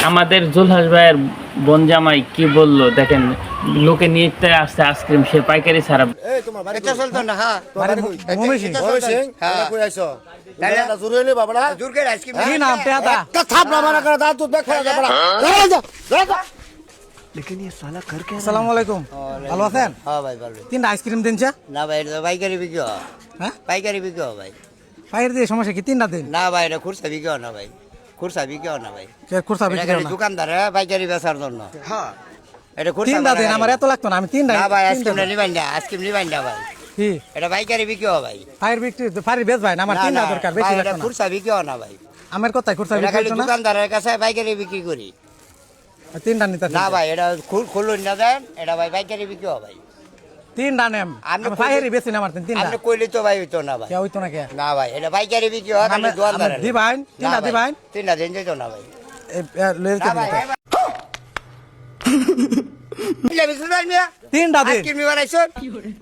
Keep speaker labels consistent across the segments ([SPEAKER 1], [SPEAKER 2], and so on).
[SPEAKER 1] আমাদের জুলহাস ভাইয়ের বোন জামাই কি বললো দেখেন, লোকে নিয়ে আসছে আইসক্রিম, সে পাইকারি ছাড়া।
[SPEAKER 2] এই তোমার বাড়ি
[SPEAKER 3] এটা চলতো না হ্যাঁ
[SPEAKER 2] ময়মনসিং
[SPEAKER 3] হ্যাঁ
[SPEAKER 2] কই আইছো তাহলে জোর হইলে বাবারা
[SPEAKER 3] জোরকে আইসক্রিম
[SPEAKER 4] কি নাম পেয়াদা
[SPEAKER 2] একটা থাপড়া মারা করে দাও তুই দেখ ফেলা যা বাড়া
[SPEAKER 4] আসসালামু আলাইকুম, ভালো আছেন?
[SPEAKER 3] হ্যাঁ ভাই ভালো।
[SPEAKER 4] তিনটা আইসক্রিম দিন চা।
[SPEAKER 3] না ভাই এটা তো পাইকারি বিক্রি হয়।
[SPEAKER 4] হ্যাঁ
[SPEAKER 3] পাইকারি বিক্রি হয় ভাই।
[SPEAKER 4] পাইকারি দিয়ে সমস্যা কি? তিনটা দিন।
[SPEAKER 3] না ভাই এটা খুরসা বিক্রি হয় না ভাই, খুরসা বিক্রি হয় না ভাই।
[SPEAKER 4] কে খুরসা
[SPEAKER 3] এটা
[SPEAKER 4] বিক্রি
[SPEAKER 3] খালি
[SPEAKER 4] করে না?
[SPEAKER 3] দোকানদার পাইকারি বেচার জন্য।
[SPEAKER 2] হ্যাঁ
[SPEAKER 3] এটা খুরসা
[SPEAKER 4] তিনটা দিন, আমার এত লাগতো না, আমি তিনটা।
[SPEAKER 3] না ভাই
[SPEAKER 4] তিনটা
[SPEAKER 3] আইসক্রিম
[SPEAKER 4] দিন।
[SPEAKER 3] নিবেন না, আইসক্রিম নিবেন না ভাই।
[SPEAKER 4] কি
[SPEAKER 3] এটা পাইকারি বিক্রি হয় ভাই।
[SPEAKER 4] ফায়ার বিক্রি ফায়ার বেচ ভাই না, আমার
[SPEAKER 3] না,
[SPEAKER 4] তিনটা
[SPEAKER 3] না,
[SPEAKER 4] দরকার,
[SPEAKER 3] ভাই,
[SPEAKER 4] বেশি
[SPEAKER 3] এটা
[SPEAKER 4] লাগতো না।
[SPEAKER 3] খুরসা বিক্রি হয় না ভাই।
[SPEAKER 4] আমার কথাই খুরসা
[SPEAKER 3] এটা
[SPEAKER 4] বিক্রি
[SPEAKER 3] খালি
[SPEAKER 4] হতো না,
[SPEAKER 3] দোকানদারের কাছে পাইকারি বিক্রি করি।
[SPEAKER 4] তিনটা নিতে।
[SPEAKER 3] না ভাই এটা খুলুন না দেন, এটা ভাই পাইকারি বিক্রি হয় ভাই।
[SPEAKER 4] তিনটা নেম,
[SPEAKER 3] আপনি
[SPEAKER 4] আমি ফায়ারই বেশি না, আমার তিনটা।
[SPEAKER 3] আপনি কইলে তো ভাই হইতো না ভাই।
[SPEAKER 4] কে হইতো না কে?
[SPEAKER 3] না ভাই এটা পাইকারি বিক্রি হয় খালি দোকানদার।
[SPEAKER 4] দিবাইন, তিনটা দিবাইন।
[SPEAKER 3] তিনটা দিন যেত না ভাই।
[SPEAKER 4] লইতে
[SPEAKER 3] না ভাই
[SPEAKER 4] তিনটা দিন,
[SPEAKER 3] আইসক্রিম নিবার আইসুন।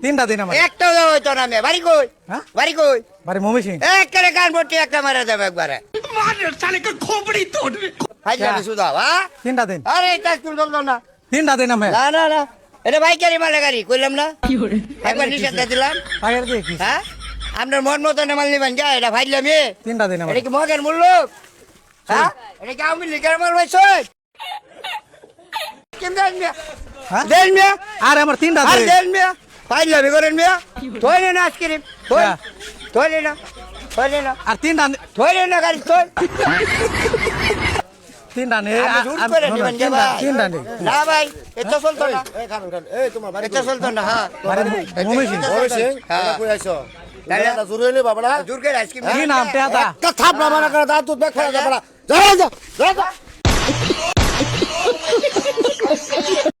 [SPEAKER 4] তিনটা দিন আমার।
[SPEAKER 3] একটাও দেওয়া হইতো না মেয়ে। বাড়ি কই?
[SPEAKER 4] হ্যাঁ?
[SPEAKER 3] বাড়ি কই?
[SPEAKER 4] বাড়ি ময়মনসিং।
[SPEAKER 3] একেবারে কান ভর্তি একটা মারা যাবে একবারে। ফাইজলামি শুধু, হ্যাঁ?
[SPEAKER 4] তিনটা দিন,
[SPEAKER 3] আরে এটা আইসক্রিম চলতো না।
[SPEAKER 4] তিনটা দিন আমি।
[SPEAKER 3] না না না এটা পাইকারি মালে গাড়ি কইলাম না, একবার নিষেধ দিয়ে দিলাম।
[SPEAKER 4] ফায়ার দিয়ে কি?
[SPEAKER 3] হ্যাঁ আপনার মন মতো মাল নিবেন যা, এটা ফাইজলামি।
[SPEAKER 4] তিনটা দিন আমার।
[SPEAKER 3] এটা কি মগের মূল্য? হ্যাঁ এটা কি আওয়ামী লীগের মাল হয়েছে? কেন দেন মিয়া?
[SPEAKER 4] হ্যাঁ?
[SPEAKER 3] দেন মিয়া?
[SPEAKER 4] আর আমার তিনটা
[SPEAKER 3] আর
[SPEAKER 4] দিন।
[SPEAKER 3] দেন মিয়া? ফাইজলামি করেন মিয়া? থইলে না আইসক্রিম,
[SPEAKER 4] হ্যাঁ।
[SPEAKER 3] থইলে না, থইলে না,
[SPEAKER 4] আর তিনটা
[SPEAKER 3] থইলে না গাড়ি থই।
[SPEAKER 4] তিনটা নে।
[SPEAKER 3] আপনি জোর করে নেবেন যে ভাই?
[SPEAKER 4] তিনটা নে।
[SPEAKER 3] না ভাই এটা চলতো না,
[SPEAKER 2] এই খান খান এই তোমার বাড়ি
[SPEAKER 3] এটা চলতো না। হ্যাঁ
[SPEAKER 4] বাড়ি ময়মনসিং।
[SPEAKER 2] ময়মনসিং
[SPEAKER 3] হ্যাঁ।
[SPEAKER 2] কই আইছো
[SPEAKER 3] তাহলে
[SPEAKER 2] তাহলে জোর হইলে বাবারা
[SPEAKER 3] জোর করে আইসক্রিম
[SPEAKER 4] কি নাম পেয়াদা?
[SPEAKER 2] একটা থাপড়া মারা করে দাও তুই দেখ ফেলা যা বাড়া যা